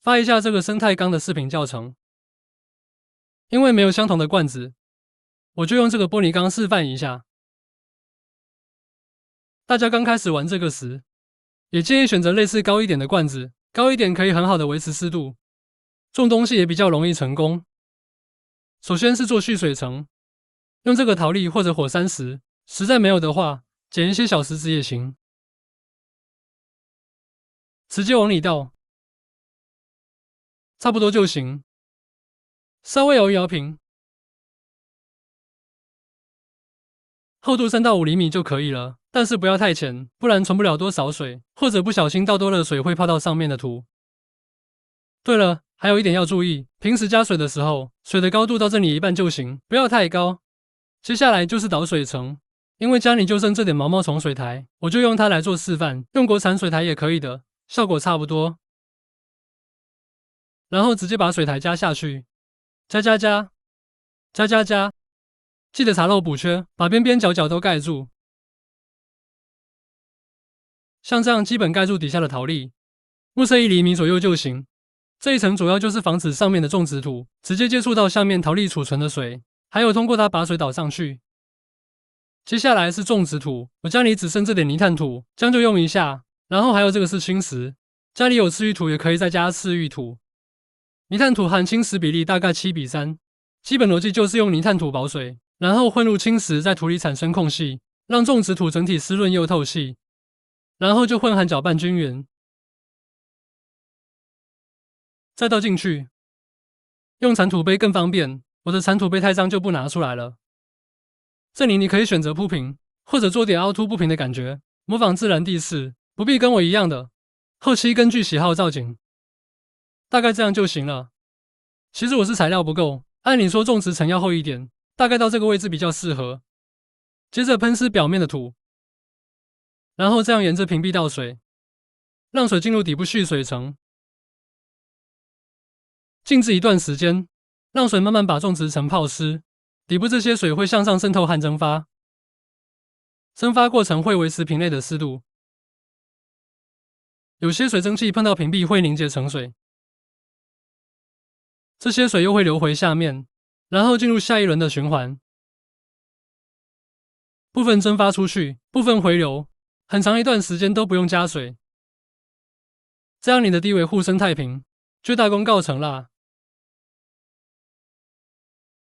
发一下这个生态缸的视频教程。因为没有相同的罐子，我就用这个玻璃缸示范一下。大家刚开始玩这个时，也建议选择类似高一点的罐子，高一点可以很好的维持湿度，种东西也比较容易成功。首先是做蓄水层，用这个陶粒或者火山石，实在没有的话，捡一些小石子也行，直接往里倒，差不多就行。稍微摇一摇平，厚度3到5厘米就可以了，但是不要太浅，不然存不了多少水，或者不小心倒多了水会泡到上面的土。对了，还有一点要注意，平时加水的时候，水的高度到这里一半就行，不要太高。接下来就是导水层，因为家里就剩这点毛毛虫水台，我就用它来做示范，用国产水台也可以的，效果差不多。然后直接把水台加下去，加，记得查漏补缺，把边边角角都盖住。像这样基本盖住底下的陶粒，目测1厘米左右就行。这一层主要就是防止上面的种植土直接接触到下面陶粒储存的水，还有通过它把水导上去。接下来是种植土，我家里只剩这点泥炭土，将就用一下。然后还有这个是青石，家里有赤玉土也可以再加赤玉土。泥炭土和青石比例大概7:3，基本逻辑就是用泥炭土保水，然后混入青石在土里产生空隙，让种植土整体湿润又透气，然后就混合搅拌均匀，再倒进去。用铲土杯更方便，我的铲土杯太脏就不拿出来了。这里你可以选择铺平，或者做点凹凸不平的感觉，模仿自然地势，不必跟我一样的。后期根据喜好造景，大概这样就行了。其实我是材料不够，按理说种植层要厚一点，大概到这个位置比较适合。接着喷湿表面的土，然后这样沿着瓶壁倒水，让水进入底部蓄水层，静置一段时间，让水慢慢把种植层泡湿。底部这些水会向上渗透和蒸发，蒸发过程会维持瓶内的湿度。有些水蒸气碰到瓶壁会凝结成水，这些水又会流回下面，然后进入下一轮的循环。部分蒸发出去，部分回流，很长一段时间都不用加水。这样你的低维护生态瓶就大功告成啦。